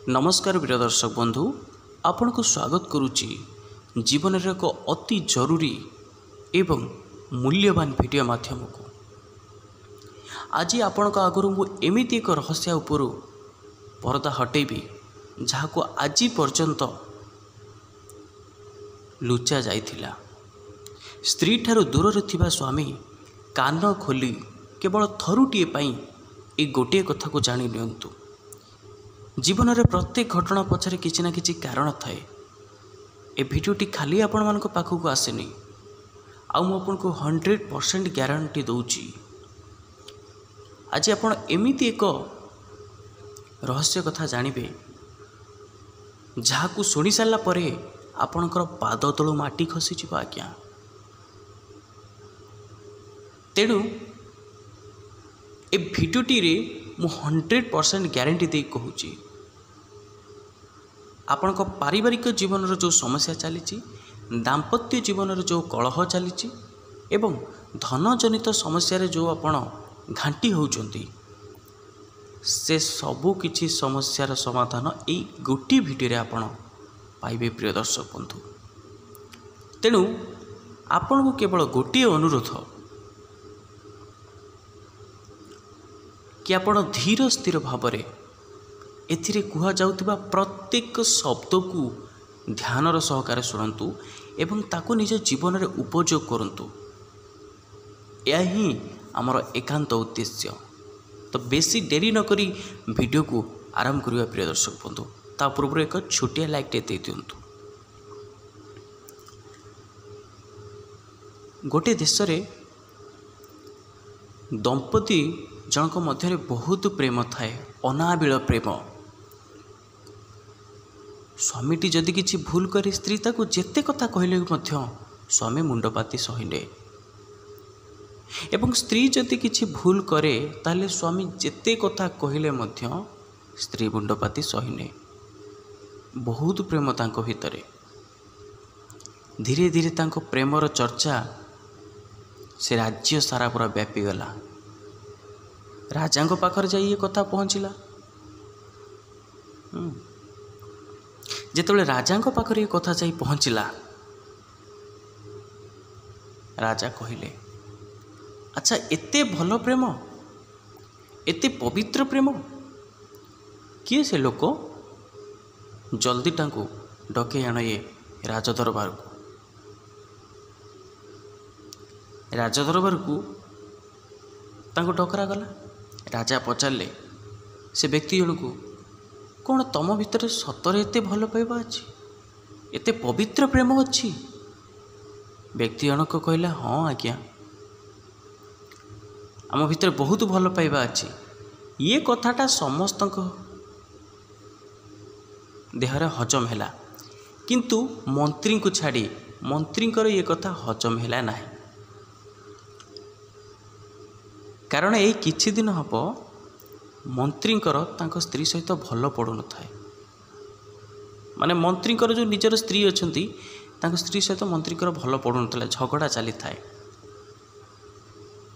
नमस्कार प्रिय दर्शक बंधु, आपण को स्वागत करुच्ची जीवन एक अति जरूरी एवं मूल्यवान वीडियो माध्यम को। आज आपण आगु मुझे एक रहस्य उपर परदा हटेबी जहाँ को आज पर्यंत लुचा जाइथिला। स्त्री ठारू दूर थिबा स्वामी कान खोली केवल थरुटीए पाई ए गोटे कथा को जानी नियंतु। जीवन में प्रत्येक घटना पछरे किसी ना किसी कारण थाए। ए भिडियोटी खाली आपण मान पाखक आसेनी, आपन को 100% ग्यारंटी दौची। आज आपण एमिति एक रहस्य कथा जानिबे जहाँ को शुणी सारा परे आपणकर पाद तलु माटी खसी जीव आज्ञा। तेणु ए भिडियोटी रे मु 100% ग्यारंटी दे कहूची, आपण पारिवारिक जीवन जो समस्या चली, दाम्पत्य जीवन जो कलह चली एवं धन जनित समस्या जो आपण घांटी होउचंती, से सबु किछि समस्यार समाधान एई गोटी भिडियो रे आपण पाइबे प्रिय दर्शक बंधु। तेणु आपण को केवल गोटे अनुरोध कि आपण धीर स्थिर भाव में एथिरे कुहा जाउतिबा प्रत्येक शब्द को ध्यानर सहकार शुणु एवं ताको निज जीवन में उपयोग करंतु। यह ही आमर एकांत उद्देश्य। तो बेसी डेरी न करी वीडियो को आरंभ करिया प्रिय दर्शक बंधु। ता पूर्व एक छोटिया लाइक टे दे दियंतु। गोटे देश रे दंपति जनक मध्य बहुत प्रेम थाए, अनाबिल प्रेम। स्वामीटी जदि किछि भूल करे स्त्री ताको जेते कथा कहले स्वामी मुंडपाती सहिने, एवं स्त्री जदि किछि भूल करे ताले स्वामी जेते कथा कहले स्त्री मुंडपाती सहिने। बहुत प्रेम तांको भितरे। धीरे धीरे तांको प्रेमर चर्चा से राज्य सारा पूरा व्यापी गला। राजा पाखर जाई ये कथा पहुँचला। जेतबेले राजा पाखर ये कथा जाई पहुँचला, राजा कहिले, अच्छा एते भल प्रेम, एते पवित्र प्रेम, किए से लोक? जल्दी टांको डके आण ये राजदरबार को। राजदरबार को तांको डकरा गला। राजा पचारे से व्यक्ति जन को, कौन तम भितर सतरे एते भल पाइबा अच्छी, एते पवित्र प्रेम अच्छी? व्यक्ति जनक कहला, हाँ आज्ञा, आम भितर बहुत भल पाइबा अच्छी। ये कथाटा समस्त देहरे हजम हैला, किंतु मंत्री को छाड़ी मंत्री ये कथा हजम हैला नाही। कारण यही किछि दिन हम मंत्री स्त्री सहित भल पड़ू न थाए। माने मंत्री जो निजर स्त्री अच्छी स्त्री सहित मंत्री भल पड़ू न, झगड़ा चली थाए।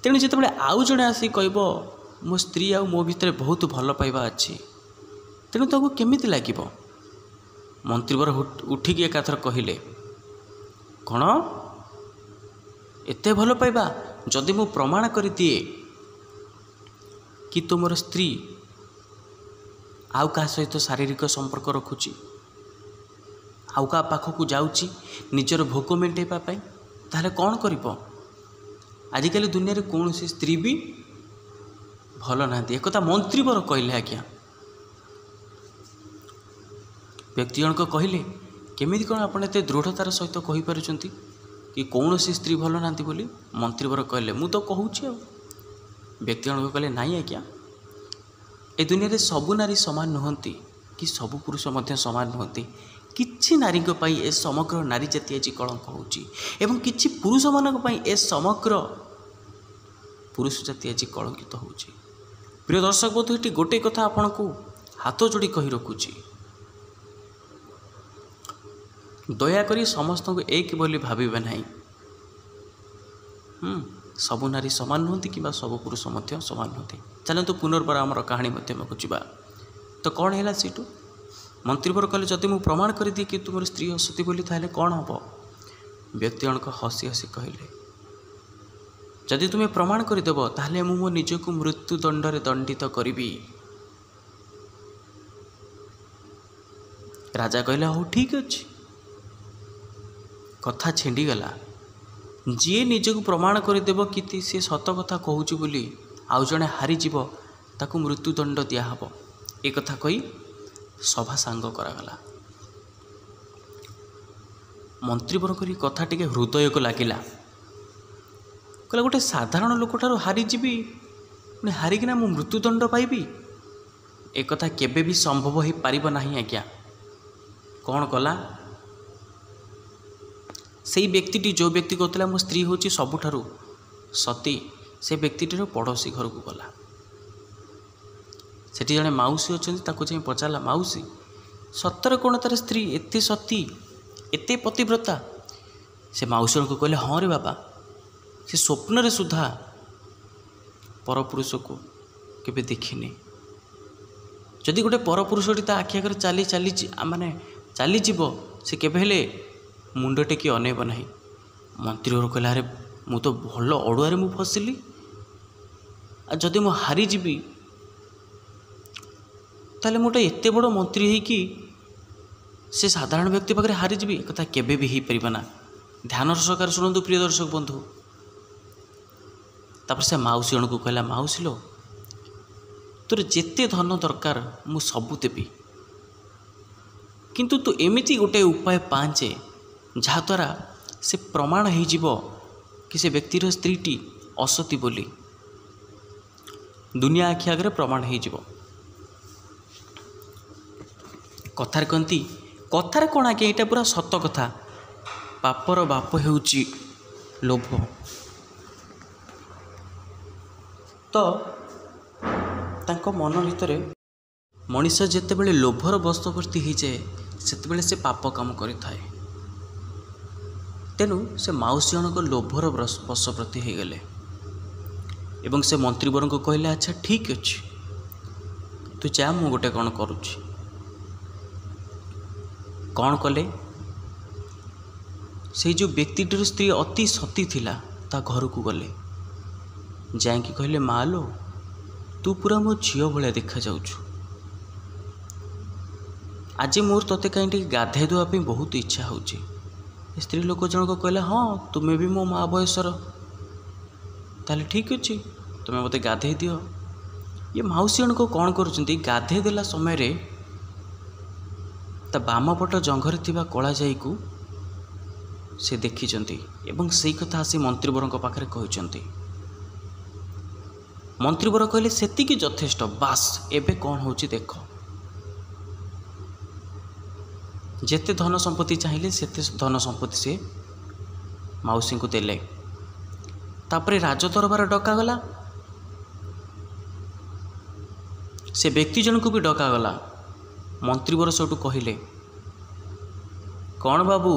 तेणु जिते आउ जड़े आसी कहब मो स्त्री आ मो भितर बहुत भल पाइबा अच्छी, तेणु ताको केमिति लागिबो? मंत्री बर उठिकी एकाथर कहले, कौन एते भल पाइबा? जदि मु प्रमाण कर दिए कि तुमर स्त्री आउ का सहित शारीरिक संपर्क रखुची, आउ का पाखक जाऊँची निजर भोक मेटेवा, ताहले कौन करिबो? आजिकल दुनिया रे कौन सी स्त्री भी भल ना। एक मंत्री बर कहले, आज्ञा। व्यक्ति जनक कहले, केमिति कौन आपण एते दृढ़तार सहित कहि पारुचंती कि कौन सी स्त्री भल ना बोली? मंत्री बर कहले, मु तो कहूची। व्यक्ति जनक कहले, नाई आज्ञा, ए दुनिया रे सबु नारी समान नुहंती कि सबु पुरुष मध्य समान नुहंती। किछि नारी पाई ए समग्र नारी जाति आज कलंक होउची, एवं किछि पुरुष मानक पाई ए समग्र पुरुष जाति आज कलंकित होउची। प्रिय दर्शक बंधु, एटी गोटे कथा आपण को हाथ जोड़ी कहि रखुची, दया करी समस्त को एक बोली भाविबे नहीं। सबु नारी समान नुहंती कि सबु पुरुष मध्य समान नुहंती। चलतु पुनर्बार आमर कहानी मध्यम को जावा। तो कौन है सीटू? ମନ୍ତ୍ରୀବର କହିଲେ ଯଦି ମୁଁ ପ୍ରମାଣ କରିଦିଏ କି ତୁମର ସ୍ତ୍ରୀ ଅସତୀ ବୋଲି ତାହେଲେ କ'ଣ ହେବ? ବ୍ୟକ୍ତି ଜଣକ ହସି ହସି କହିଲେ, ଯଦି ତୁମେ ପ୍ରମାଣ କରିଦେବ ତାହେଲେ ମୁଁ ମୋ ନିଜକୁ ମୃତ୍ୟୁଦଣ୍ଡରେ ଦଣ୍ଡିତ କରିବି। ରାଜା କହିଲେ ହଉ ଠିକ୍ ଅଛି। କଥା ଛିଣ୍ଡିଗଲା। ଯିଏ ନିଜକୁ ପ୍ରମାଣ କରିଦେବ କି ସେ ସତ କଥା କହୁଛି ବୋଲି ଆଉ ଜଣେ ହାରିଯିବ ତାକୁ ମୃତ୍ୟୁଦଣ୍ଡ ଦିଆହେବ। ଏ କଥା କହି ସଭା ସାଙ୍ଗ କରାଗଲା। ମନ୍ତ୍ରୀବରଙ୍କର କଥା ଟିକେ ହୃଦୟକୁ ଲାଗିଲା। କହିଲେ ଗୋଟେ ସାଧାରଣ ଲୋକଠାରୁ ହାରିଯିବି, ପୁଣି ହାରିକିନା ମୁଁ ମୃତ୍ୟୁଦଣ୍ଡ ପାଇବି? ଏ କଥା କେବେ ବି ସମ୍ଭବ ହୋଇପାରିବ ନାହିଁ ଆଜ୍ଞା। କ'ଣ କଲା? ସେଇ ବ୍ୟକ୍ତିଟି ଯେଉଁ ବ୍ୟକ୍ତି କହୁଥିଲା ମୋ ସ୍ତ୍ରୀ ହେଉଛି ସବୁଠାରୁ ସତୀ, ସେ ବ୍ୟକ୍ତିଟିର ପଡ଼ୋଶୀ ଘରକୁ ଗଲା। ସେଠି ଜଣେ ମାଉସୀ ଅଛନ୍ତି, ତାକୁ ଯାଇ ପଚାରିଲା, ମାଉସୀ ସତରେ କ'ଣ ତାର ସ୍ତ୍ରୀ ଏତେ ସତୀ, ଏତେ ପତିବ୍ରତା? ସେ ମାଉସୀ ଜଣକୁ କହିଲେ, ହଁ ରେ ବାବା, ସେ ସ୍ୱପ୍ନରେ ସୁଦ୍ଧା ପରପୁରୁଷକୁ କେବେ ଦେଖିନି। ଯଦି ଗୋଟେ ପରପୁରୁଷଟି ତା ଆଖି ଆଗରେ ଚାଲିଯିବ, ସେ କେବେ ହେଲେ ମୁଣ୍ଡ ଟେକି ଅନେଇବ ନାହିଁ। ମନ୍ତ୍ରୀ ଘର କହିଲା, ଆରେ ମୁଁ ତ ଭଲ ଅଡ଼ୁଆରେ ମୁଁ ଫସିଲି, ଆଉ ଯଦି ମୁଁ ହାରିଯିବି ତାହେଲେ ମୁଁ ଗୋଟେ ଏତେ ବଡ଼ ମନ୍ତ୍ରୀ ହେଇକି ସେ ସାଧାରଣ ବ୍ୟକ୍ତି ପାଖରେ ହାରିଯିବି? ଏ କଥା କେବେ ବି ହେଇପାରିବ ନା। ଧ୍ୟାନର ସହକାରେ ଶୁଣନ୍ତୁ ପ୍ରିୟ ଦର୍ଶକ ବନ୍ଧୁ। ତାପରେ ସେ ମାଉସୀ ଜଣକୁ କହିଲା, ମାଉସୀ ଲୋ, ତୋର ଯେତେ ଧନ ଦରକାର ମୁଁ ସବୁ ଦେବି, କିନ୍ତୁ ତୁ ଏମିତି ଗୋଟେ ଉପାୟ ପାଞ୍ଚେ ଯାହାଦ୍ୱାରା ସେ ପ୍ରମାଣ ହେଇଯିବ କି ସେ ବ୍ୟକ୍ତିର ସ୍ତ୍ରୀଟି ଅସତୀ ବୋଲି, ଦୁନିଆ ଆଖି ଆଗରେ ପ୍ରମାଣ ହେଇଯିବ। କଥାରେ କହନ୍ତି, କଥାରେ କ'ଣ ଆଜ୍ଞା, ଏଇଟା ପୁରା ସତ କଥା। ପାପର ବାପ ହେଉଛି ଲୋଭ। ତ ତାଙ୍କ ମନ ଭିତରେ ମଣିଷ ଯେତେବେଳେ ଲୋଭର ବଶବର୍ତ୍ତୀ ହେଇଯାଏ ସେତେବେଳେ ସେ ପାପ କାମ କରିଥାଏ। ତେଣୁ ସେ ମାଉସୀ ଜଣକ ଲୋଭର ବଶବର୍ତ୍ତୀ ହୋଇଗଲେ ଏବଂ ସେ ମନ୍ତ୍ରୀବରଙ୍କୁ କହିଲେ, ଆଚ୍ଛା ଠିକ୍ ଅଛି, ତୁ ଯା, ମୁଁ ଗୋଟେ କ'ଣ କରୁଛି। କ'ଣ କଲେ? ସେଇ ଯେଉଁ ବ୍ୟକ୍ତିଟିର ସ୍ତ୍ରୀ ଅତି ସତୀ ଥିଲା ତା ଘରକୁ ଗଲେ। ଯାଇକି କହିଲେ, ମା ଲୋ, ତୁ ପୁରା ମୋ ଝିଅ ଭଳିଆ ଦେଖାଯାଉଛୁ। ଆଜି ମୋର ତୋତେ କାହିଁ ଟିକେ ଗାଧୋଇ ଦେବା ପାଇଁ ବହୁତ ଇଚ୍ଛା ହେଉଛି। ସ୍ତ୍ରୀ ଲୋକ ଜଣକ କହିଲା, ହଁ ତୁମେ ବି ମୋ ମା ବୟସର, ତାହେଲେ ଠିକ୍ ଅଛି, ତୁମେ ମୋତେ ଗାଧୋଇ ଦିଅ। ଇଏ ମାଉସୀ ଜଣକ କ'ଣ କରୁଛନ୍ତି, ଗାଧୋଇ ଦେଲା ସମୟରେ ତା ବାମପଟ ଜଙ୍ଘରେ ଥିବା କଳା ଯାଇକୁ ସେ ଦେଖିଛନ୍ତି ଏବଂ ସେଇ କଥା ଆସି ମନ୍ତ୍ରୀବରଙ୍କ ପାଖରେ କହିଛନ୍ତି। ମନ୍ତ୍ରୀବର କହିଲେ, ସେତିକି ଯଥେଷ୍ଟ, ବାସ୍, ଏବେ କ'ଣ ହେଉଛି ଦେଖ। ଯେତେ ଧନ ସମ୍ପତ୍ତି ଚାହିଁଲେ ସେତେ ଧନ ସମ୍ପତ୍ତି ସେ ମାଉସୀଙ୍କୁ ଦେଲେ। ତାପରେ ରାଜଦରବାର ଡକାଗଲା। ସେ ବ୍ୟକ୍ତି ଜଣକୁ ବି ଡକାଗଲା। ମନ୍ତ୍ରୀବର ସେଠୁ କହିଲେ, କ'ଣ ବାବୁ,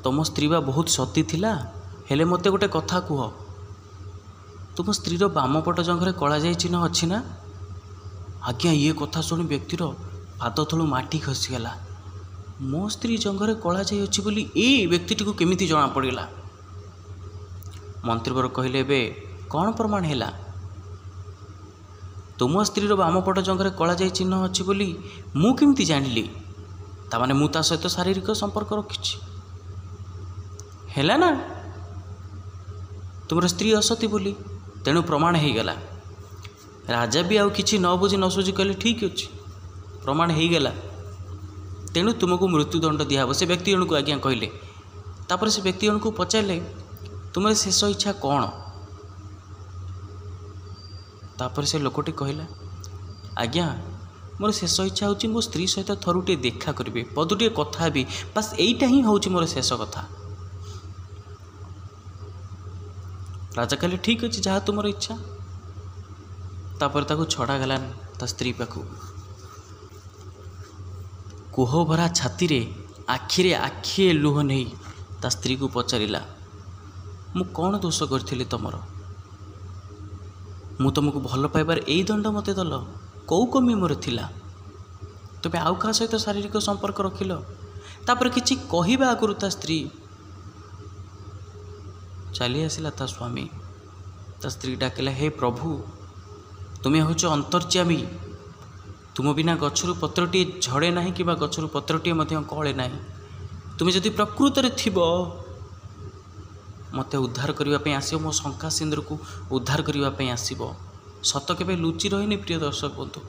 ତୁମ ସ୍ତ୍ରୀ ବା ବହୁତ ସତୀ ଥିଲା, ହେଲେ ମୋତେ ଗୋଟେ କଥା କୁହ, ତୁମ ସ୍ତ୍ରୀର ବାମପଟ ଜଙ୍ଘରେ କଳାଜାଇ ଚିହ୍ନ ଅଛି ନା? ଆଜ୍ଞା, ଇଏ କଥା ଶୁଣି ବ୍ୟକ୍ତିର ପାଦ ତଳୁ ମାଟି ଖସିଗଲା। ମୋ ସ୍ତ୍ରୀ ଜଙ୍ଘରେ କଳାଜାଇ ଅଛି ବୋଲି ଏଇ ବ୍ୟକ୍ତିଟିକୁ କେମିତି ଜଣାପଡ଼ିଲା? ମନ୍ତ୍ରୀବର କହିଲେ, ଏବେ କ'ଣ ପ୍ରମାଣ ହେଲା? ତୁମ ସ୍ତ୍ରୀର ବାମପଟ ଜଙ୍ଘରେ କଳାଜାଇ ଚିହ୍ନ ଅଛି ବୋଲି ମୁଁ କେମିତି ଜାଣିଲି? ତାମାନେ ମୁଁ ତା ସହିତ ଶାରୀରିକ ସମ୍ପର୍କ ରଖିଛି, ହେଲା ନା? ତୁମର ସ୍ତ୍ରୀ ଅସତୀ ବୋଲି, ତେଣୁ ପ୍ରମାଣ ହେଇଗଲା। ରାଜା ବି ଆଉ କିଛି ନ ବୁଝି ନ ସୁଝି କହିଲେ, ଠିକ୍ ଅଛି, ପ୍ରମାଣ ହେଇଗଲା, ତେଣୁ ତୁମକୁ ମୃତ୍ୟୁଦଣ୍ଡ ଦିଆହେବ। ସେ ବ୍ୟକ୍ତି ଜଣକୁ ଆଜ୍ଞା କହିଲେ। ତାପରେ ସେ ବ୍ୟକ୍ତି ଜଣକୁ ପଚାରିଲେ, ତୁମର ଶେଷ ଇଚ୍ଛା କ'ଣ? ତାପରେ ସେ ଲୋକଟି କହିଲା, ଆଜ୍ଞା, ମୋର ଶେଷ ଇଚ୍ଛା ହେଉଛି ମୋ ସ୍ତ୍ରୀ ସହିତ ଥରୁଟିଏ ଦେଖା କରିବି, ପଦଟିଏ କଥା ହେବି, ବାସ୍ ଏଇଟା ହିଁ ହେଉଛି ମୋର ଶେଷ କଥା। ରାଜା କହିଲେ, ଠିକ୍ ଅଛି, ଯାହା ତୁମର ଇଚ୍ଛା। ତାପରେ ତାକୁ ଛଡ଼ାଗଲା ତା ସ୍ତ୍ରୀ ପାଖକୁ। କୋହ ଭରା ଛାତିରେ ଆଖିରେ ଆଖିଏ ଲୁହ ନେଇ ତା ସ୍ତ୍ରୀକୁ ପଚାରିଲା, ମୁଁ କ'ଣ ଦୋଷ କରିଥିଲି ତମର? ମୁଁ ତୁମକୁ ଭଲ ପାଇବାର ଏଇ ଦଣ୍ଡ ମୋତେ ଦେଲ, କେଉଁ କମି ମୋର ଥିଲା? तुम आउ क्या सहित शारीरिक संपर्क रखिल। तापर किछि कहवा आगुरी ता स्त्री चली आसला ता स्वामी। ता स्त्री डाकिला, हे प्रभु तुम्हें हूँ अंतर्यामी, तुम बिना गछरु पत्रटी झड़े ना कि गछरु पत्रटी कले ना। तुम्हें जदि प्रकृत रे थिबो मते उद्धार करने आसो, मो शंका सिंदूर को उद्धार करने आसो। सत केबे लुचि रही प्रिय दर्शक बंधु,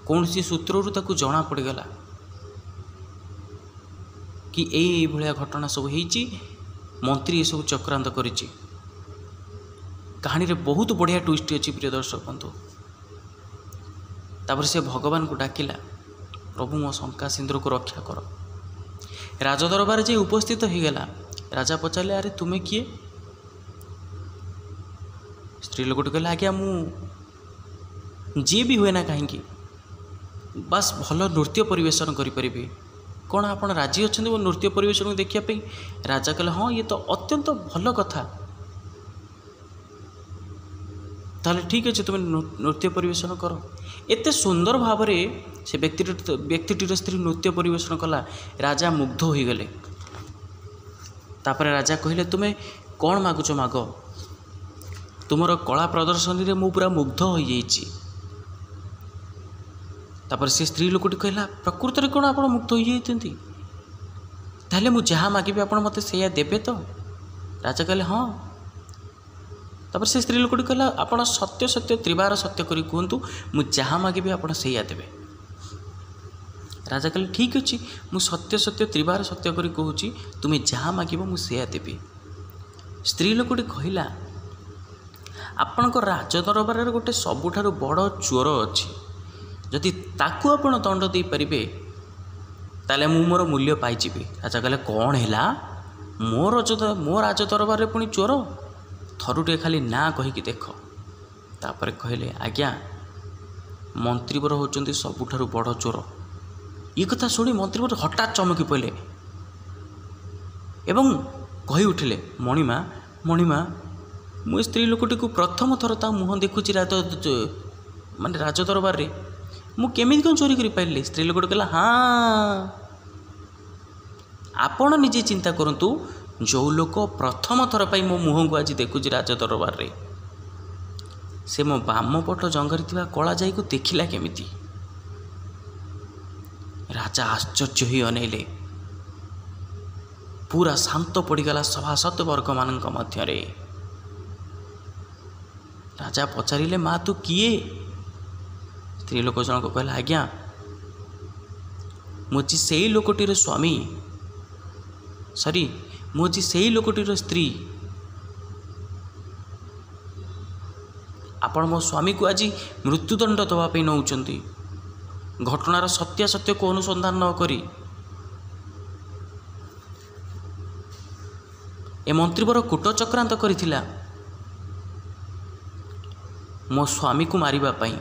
कौन सी सूत्रु ताकू जना पड़गला कि यही भाया घटना सब होईची, मंत्री ये सब चक्रांत करिची। कहानी रे बहुत बढ़िया ट्विस्ट अच्छी प्रिय दर्शक बंधु। तापर से भगवान को डाकिला, प्रभु मो शंका सिंदूर को रक्षा कर। राज दरबार जे उपस्थित हो गला। राजा पचारे, अरे तुम्हें किए? स्त्री लोक कहला, आज्ञा मु जी भी हुए ना कहीं बस भल नृत्य परिवेशन करें। कौन आप राजी अच्छा वो नृत्य परिवेशन को देखापी? राजा कहले, हाँ ये तो अत्यंत भल कथा, ताहले ठीक अच्छे तुम नृत्य परिवेशन कर। एते सुंदर भाव से व्यक्तिटीर स्त्री नृत्य परिवेशन कला। राजा मुग्ध हो गले। तापर राजा कहले, तुम्हें कौन मागुच माग, तुमर कला प्रदर्शनी रे मु पूरा मुग्ध हो जाइछि। तापर से स्त्री लोकटी कहला, प्रकृत रे कौन आप मुग्ध हो जाइछन्ति? ताहले मु जहाँ मागिबे आपण मते सेया देबे तो? राजा कहले, हाँ। तापर से स्त्री लोकटी कहला, आपण सत्य सत्य त्रिबार सत्य करी कहतु, मु जहाँ मागिबे आपण सेया देबे। राजा कहले, ठीक अच्छे मु सत्य सत्य त्रिबार सत्य करी कहूची, तुम्हें जहाँ मागिबो मु सेया देबी। स्त्री लोकटी कहला, आपण राज दरबार गोटे सबुठारु बड़ चोर अच्छी, जदि ताकू आपण दंड दे पारिबे ताले मु मोर मूल्य पाइजिबी। राजा कहले, कौन हैला? मो राज दरबार रे पुणी चोर? थरुटे खाली ना कहीकि देख। तापर कहले, आज्ञा मंत्रीवर होचंती सबुठारु बड़ चोर। ये कथा शुणी मंत्रीवर हठात चमकी पड़े एवं कही उठिले, मणिमा मणिमा मु स्त्री लोकटी को प्रथम थर ता मुह देखुची माने राज दरबार रे, मु केमिति कौन चोरी करि पाइली? स्त्री लोकटी कहला, हाँ आपण निजे चिंता करंतु, जो लोक प्रथम थर पाई मो मुह को आज देखुची राज दरबार रे, से मो बाम पट जंगरी थिबा कला जाई को देखिला केमिति? राजा आश्चर्य ही अनेले। पूरा शांत पड़गला सभासद वर्ग मान मध्य। राजा पचारे, माँ तू किए? स्त्री लोक जनक कहला, आज्ञा मुझी से लोकटीर स्वामी, सॉरी मुझी से लोकटीर स्त्री। आपण मो स्वामी को आज मृत्युदंड दवाई नौचंती, घटनार सत्यासत्य को अनुसंधान न करी ए मंत्रीवर कूट चक्रांत करिथिला मो स्वामी को मारिबा पाई।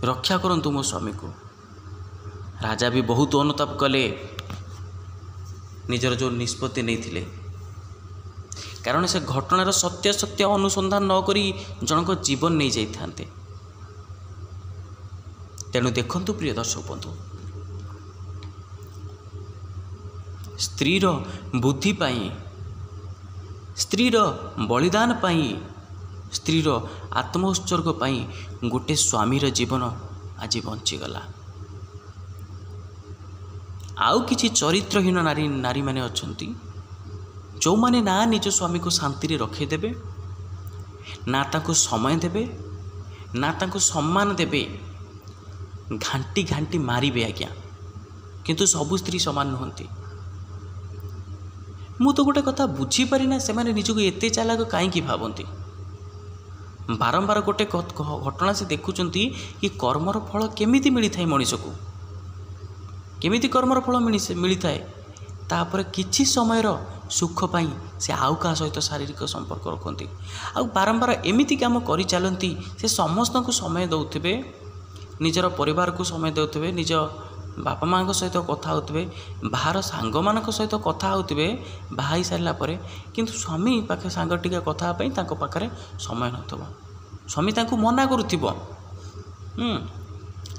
रक्षा करंतु मो स्वामी को। राजा भी बहुत अनुताप कले निजर जो निष्पत्ति नहीं थिले, कारण से घटनार सत्यासत्य अनुसंधान न करी जनक जीवन नहीं जाई थांते। तेणु देखंतु प्रिय दर्शक बंधु, स्त्रीर बुद्धि पाई, स्त्रीर बलिदान पाई, स्त्रीर आत्मोत्सर्ग पाई गोटे स्वामीर जीवन आज बंचीगला। आउ किछि चरित्रहीन नारी नारी माने अछंती, जो माने ना निज स्वामी को शांति रे रखे देबे, ना ताको समय देबे, ना ताको सम्मान देबे, घांटी घांटी मारिबे। आज्ञा किंतु सबु स्त्री समान नुहंती। मु तो गोटे कथा बुझी पारि ना, से माने निजको एते चालाक काईकि भावंती। बारंबार गोटे घटना से देखुचंती कि कर्मर फल केमिति मिली थाए, मनीष को केमिति कर्मर फल मिली थाए। तापर किछि समयर सुख पाई से आउ का सहित शारीरिक संपर्क रखती, आउ बारंबार एमिति काम करि चलती। से समस्त को समय दौथिबे, निजर परिवार को समय देउथिबे, निज बापा माँ को सहित कथा होते, बाहर सांग मान सहित कथा होते बाहाई सारा पर, किंतु स्वामी पाखे सांग टिके कथा पाखे समय नथिबो। स्वामी तांको मना करुथिबो,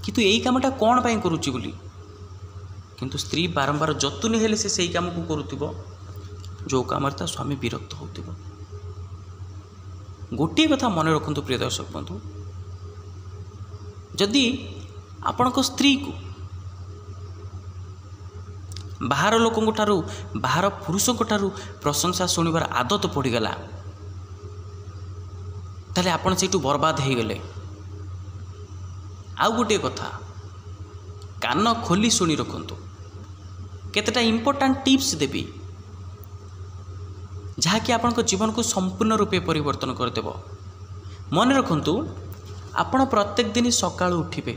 କିନ୍ତୁ ଏଇ କାମଟା କ'ଣ ପାଇଁ କରୁଛି ବୋଲି। କିନ୍ତୁ ସ୍ତ୍ରୀ ବାରମ୍ବାର ଯତୁନି ହେଲେ ସେ ସେଇ କାମକୁ କରୁଥିବ ଯେଉଁ କାମରେ ତା ସ୍ୱାମୀ ବିରକ୍ତ ହେଉଥିବ। ଗୋଟିଏ କଥା ମନେ ରଖନ୍ତୁ ପ୍ରିୟ ଦର୍ଶକ ବନ୍ଧୁ, ଯଦି ଆପଣଙ୍କ ସ୍ତ୍ରୀକୁ ବାହାର ଲୋକଙ୍କ ଠାରୁ ବାହାର ପୁରୁଷଙ୍କ ଠାରୁ ପ୍ରଶଂସା ଶୁଣିବାର ଆଦତ ପଡ଼ିଗଲା, ତାହେଲେ ଆପଣ ସେଇଠୁ ବର୍ବାଦ ହେଇଗଲେ। ଆଉ ଗୋଟିଏ କଥା କାନ ଖୋଲି ଶୁଣି ରଖନ୍ତୁ, କେତେଟା ଇମ୍ପୋର୍ଟାଣ୍ଟ ଟିପ୍ସ ଦେବି ଯାହାକି ଆପଣଙ୍କ ଜୀବନକୁ ସମ୍ପୂର୍ଣ୍ଣ ରୂପେ ପରିବର୍ତ୍ତନ କରିଦେବ। ମନେ ରଖନ୍ତୁ, ଆପଣ ପ୍ରତ୍ୟେକ ଦିନ ସକାଳୁ ଉଠିବେ,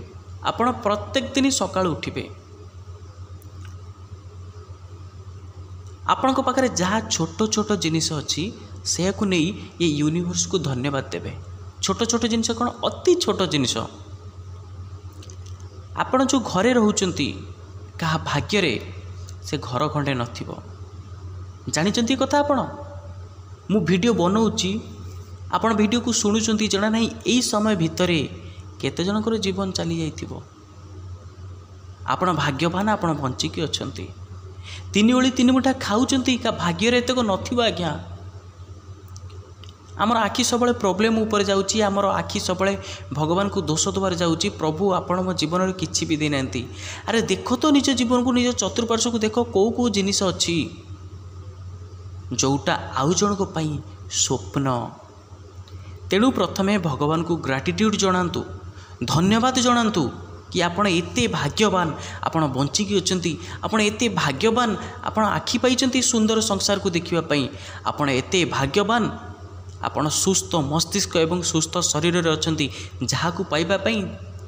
ଆପଣଙ୍କ ପାଖରେ ଯାହା ଛୋଟ ଛୋଟ ଜିନିଷ ଅଛି ସେୟାକୁ ନେଇ ଏ ୟୁନିଭର୍ସକୁ ଧନ୍ୟବାଦ ଦେବେ। ଛୋଟ ଛୋଟ ଜିନିଷ କ'ଣ? ଅତି ଛୋଟ ଜିନିଷ। ଆପଣ ଯେଉଁ ଘରେ ରହୁଛନ୍ତି, କାହା ଭାଗ୍ୟରେ ସେ ଘର ଖଣ୍ଡେ ନଥିବ। ଜାଣିଛନ୍ତି ଏ କଥା? ମୁଁ ଭିଡ଼ିଓ ବନାଉଛି, ଆପଣ ଭିଡ଼ିଓକୁ ଶୁଣୁଛନ୍ତି, ଜଣା ନାହିଁ ଏଇ ସମୟ ଭିତରେ କେତେ ଜଣଙ୍କର ଜୀବନ ଚାଲିଯାଇଥିବ। ଆପଣ ଭାଗ୍ୟବାନ, ଆପଣ ବଞ୍ଚିକି ଅଛନ୍ତି। 3 ଓଳି 3 ମୁଠା ଖାଉଛନ୍ତି, କାହା ଭାଗ୍ୟରେ ଏତକ ନଥିବ ଆଜ୍ଞା। ଆମର ଆଖି ସବୁବେଳେ ପ୍ରୋବ୍ଲେମ୍ ଉପରେ ଯାଉଛି, ଆମର ଆଖି ସବୁବେଳେ ଭଗବାନଙ୍କୁ ଦୋଷ ଦେବାରେ ଯାଉଛି। ପ୍ରଭୁ ଆପଣ ମୋ ଜୀବନରେ କିଛି ବି ଦେଇନାହାନ୍ତି। ଆରେ ଦେଖ ତ ନିଜ ଜୀବନକୁ, ନିଜ ଚତୁଃପାର୍ଶ୍ୱକୁ ଦେଖ, କେଉଁ ଜିନିଷ ଅଛି ଯେଉଁଟା ଆଉ ଜଣଙ୍କ ପାଇଁ ସ୍ୱପ୍ନ। ତେଣୁ ପ୍ରଥମେ ଭଗବାନଙ୍କୁ ଗ୍ରାଟିଟ୍ୟୁଡ଼ ଜଣାନ୍ତୁ, ଧନ୍ୟବାଦ ଜଣାନ୍ତୁ କି ଆପଣ ଏତେ ଭାଗ୍ୟବାନ, ଆପଣ ବଞ୍ଚିକି ଅଛନ୍ତି। ଆପଣ ଏତେ ଭାଗ୍ୟବାନ, ଆପଣ ଆଖି ପାଇଛନ୍ତି ସୁନ୍ଦର ସଂସାରକୁ ଦେଖିବା ପାଇଁ। ଆପଣ ଏତେ ଭାଗ୍ୟବାନ, ଆପଣ ସୁସ୍ଥ ମସ୍ତିଷ୍କ ଏବଂ ସୁସ୍ଥ ଶରୀରରେ ଅଛନ୍ତି ଯାହାକୁ ପାଇବା ପାଇଁ।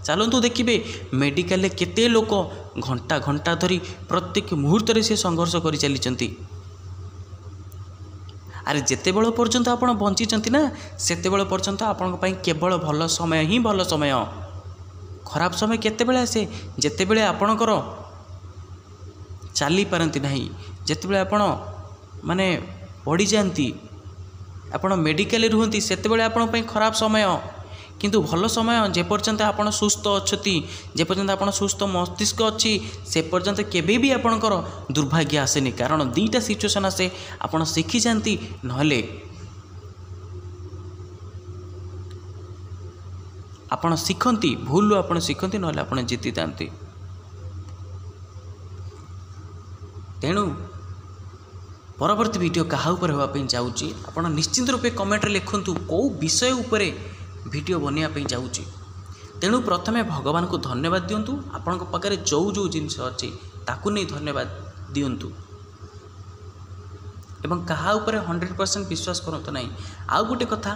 ଚାଲନ୍ତୁ ଦେଖିବେ ମେଡ଼ିକାଲରେ କେତେ ଲୋକ ଘଣ୍ଟା ଘଣ୍ଟା ଧରି ପ୍ରତ୍ୟେକ ମୁହୂର୍ତ୍ତରେ ସେ ସଂଘର୍ଷ କରି ଚାଲିଛନ୍ତି। ଆରେ ଯେତେବେଳ ପର୍ଯ୍ୟନ୍ତ ଆପଣ ବଞ୍ଚିଛନ୍ତି ନା, ସେତେବେଳେ ପର୍ଯ୍ୟନ୍ତ ଆପଣଙ୍କ ପାଇଁ କେବଳ ଭଲ ସମୟ ହିଁ ଭଲ ସମୟ। ଖରାପ ସମୟ କେତେବେଳେ ଆସେ? ଯେତେବେଳେ ଆପଣଙ୍କର ଚାଲିପାରନ୍ତି ନାହିଁ, ଯେତେବେଳେ ଆପଣ ପଡ଼ିଯାଆନ୍ତି, ଆପଣ ମେଡ଼ିକାଲରେ ରୁହନ୍ତି, ସେତେବେଳେ ଆପଣଙ୍କ ପାଇଁ ଖରାପ ସମୟ। କିନ୍ତୁ ଭଲ ସମୟ ଯେପର୍ଯ୍ୟନ୍ତ ଆପଣ ସୁସ୍ଥ ଅଛନ୍ତି, ଯେପର୍ଯ୍ୟନ୍ତ ଆପଣ ସୁସ୍ଥ ମସ୍ତିଷ୍କ ଅଛି, ସେ ପର୍ଯ୍ୟନ୍ତ କେବେ ବି ଆପଣଙ୍କର ଦୁର୍ଭାଗ୍ୟ ଆସେନି। କାରଣ 2ଟା ସିଚୁଏସନ୍ ଆସେ, ଆପଣ ଶିଖିଯାଆନ୍ତି, ନହେଲେ ଆପଣ ଶିଖନ୍ତି, ଭୁଲରୁ ଆପଣ ଶିଖନ୍ତି, ନହେଲେ ଆପଣ ଜିତିଥାନ୍ତି। ତେଣୁ ପରବର୍ତ୍ତୀ ଭିଡ଼ିଓ କାହା ଉପରେ ହେବା ପାଇଁ ଯାଉଛି, ଆପଣ ନିଶ୍ଚିନ୍ତ ରୂପେ କମେଣ୍ଟରେ ଲେଖନ୍ତୁ କେଉଁ ବିଷୟ ଉପରେ ଭିଡ଼ିଓ ବନେଇବା ପାଇଁ ଯାଉଛି। ତେଣୁ ପ୍ରଥମେ ଭଗବାନଙ୍କୁ ଧନ୍ୟବାଦ ଦିଅନ୍ତୁ। ଆପଣଙ୍କ ପାଖରେ ଯେଉଁ ଜିନିଷ ଅଛି ତାକୁ ନେଇ ଧନ୍ୟବାଦ ଦିଅନ୍ତୁ ଏବଂ କାହା ଉପରେ 100% ବିଶ୍ୱାସ କରନ୍ତୁ ନାହିଁ। ଆଉ ଗୋଟେ କଥା,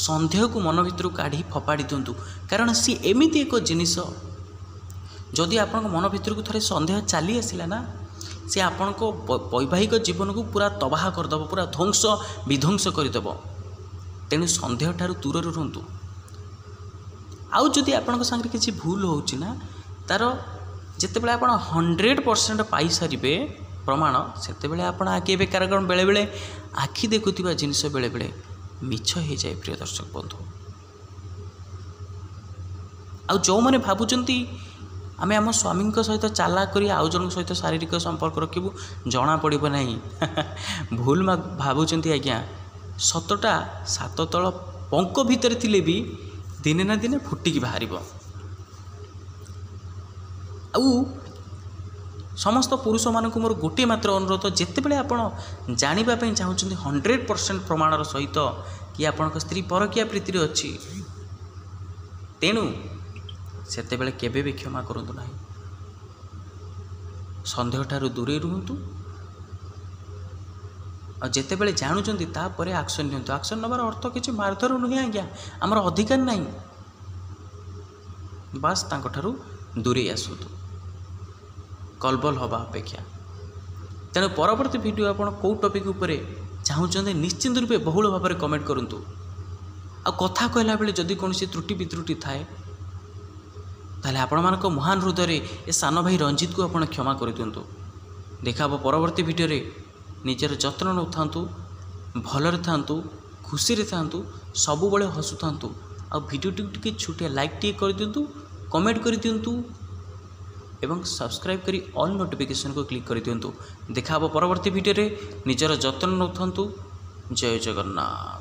ସନ୍ଦେହକୁ ମନ ଭିତରୁ କାଢ଼ି ଫୋପାଡ଼ି ଦିଅନ୍ତୁ। କାରଣ ସିଏ ଏମିତି ଏକ ଜିନିଷ, ଯଦି ଆପଣଙ୍କ ମନ ଭିତରକୁ ଥରେ ସନ୍ଦେହ ଚାଲି ଆସିଲା ନା, ସେ ଆପଣଙ୍କ ବୈବାହିକ ଜୀବନକୁ ପୁରା ତବାହ କରିଦେବ, ପୁରା ଧ୍ୱଂସ ବିଧ୍ୱଂସ କରିଦେବ। ତେଣୁ ସନ୍ଦେହ ଠାରୁ ଦୂରରେ ରୁହନ୍ତୁ। ଆଉ ଯଦି ଆପଣଙ୍କ ସାଙ୍ଗରେ କିଛି ଭୁଲ ହେଉଛି ନା, ତାର ଯେତେବେଳେ ଆପଣ 100% ପାଇସାରିବେ ପ୍ରମାଣ, ସେତେବେଳେ ଆପଣ ଆଗେଇବେ। କାରଣ ବେଳେବେଳେ ଆଖି ଦେଖୁଥିବା ଜିନିଷ ବେଳେବେଳେ ମିଛ ହେଇଯାଏ ପ୍ରିୟ ଦର୍ଶକ ବନ୍ଧୁ। ଆଉ ଯେଉଁମାନେ ଭାବୁଛନ୍ତି ଆମେ ଆମ ସ୍ୱାମୀଙ୍କ ସହିତ ଚାଲାକ କରି ଆଉ ଜଣଙ୍କ ସହିତ ଶାରୀରିକ ସମ୍ପର୍କ ରଖିବୁ, ଜଣାପଡ଼ିବ ନାହିଁ। ଭୁଲ ଭାବୁଛନ୍ତି ଆଜ୍ଞା। ସତଟା 7 ତଳ ପଙ୍କ ଭିତରେ ଥିଲେ ବି ଦିନେ ନା ଦିନେ ଫୁଟିକି ବାହାରିବ। ଆଉ ସମସ୍ତ ପୁରୁଷମାନଙ୍କୁ ମୋର ଗୋଟିଏ ମାତ୍ର ଅନୁରୋଧ, ଯେତେବେଳେ ଆପଣ ଜାଣିବା ପାଇଁ ଚାହୁଁଛନ୍ତି 100% ପ୍ରମାଣର ସହିତ କି ଆପଣଙ୍କ ସ୍ତ୍ରୀ ପରକୀୟା ପ୍ରୀତିରେ ଅଛି, ତେଣୁ ସେତେବେଳେ କେବେ ବି କ୍ଷମା କରନ୍ତୁ ନାହିଁ। ସନ୍ଦେହଠାରୁ ଦୂରେଇ ରୁହନ୍ତୁ। ଆଉ ଯେତେବେଳେ ଜାଣୁଛନ୍ତି ତାପରେ ଆକ୍ସନ୍ ନିଅନ୍ତୁ। ଆକ୍ସନ୍ ନେବାର ଅର୍ଥ କିଛି ମାରଧର ନୁହେଁ ଆଜ୍ଞା, ଆମର ଅଧିକାର ନାହିଁ। ବାସ୍ ତାଙ୍କଠାରୁ ଦୂରେଇ ଆସନ୍ତୁ କଲବଲ ହେବା ଅପେକ୍ଷା। ତେଣୁ ପରବର୍ତ୍ତୀ ଭିଡ଼ିଓ ଆପଣ କେଉଁ ଟପିକ୍ ଉପରେ ଚାହୁଁଛନ୍ତି ନିଶ୍ଚିନ୍ତ ରୂପେ ବହୁଳ ଭାବରେ କମେଣ୍ଟ କରନ୍ତୁ। ଆଉ କଥା କହିଲା ବେଳେ ଯଦି କୌଣସି ତ୍ରୁଟି ବିତ୍ରୁଟି ଥାଏ, ତାହେଲେ ଆପଣମାନଙ୍କ ମହାନ ହୃଦୟରେ ଏ ସାନ ଭାଇ ରଞ୍ଜିତକୁ ଆପଣ କ୍ଷମା କରିଦିଅନ୍ତୁ। ଦେଖା ହେବ ପରବର୍ତ୍ତୀ ଭିଡ଼ିଓରେ। ନିଜର ଯତ୍ନ ନେଉଥାନ୍ତୁ, ଭଲରେ ଥାନ୍ତୁ, ଖୁସିରେ ଥାନ୍ତୁ, ସବୁବେଳେ ହସୁଥାନ୍ତୁ। ଆଉ ଭିଡ଼ିଓଟିକୁ ଟିକେ ଛୋଟିଆ ଲାଇକ୍ ଟିକେ କରିଦିଅନ୍ତୁ। कमेंट कर दिंतु एवं सब्सक्राइब करी ऑल नोटिफिकेशन को क्लिक कर दिंतु। देखा परवर्ती वीडियो रे। निजर जतन नौथंतु। जय जगन्नाथ।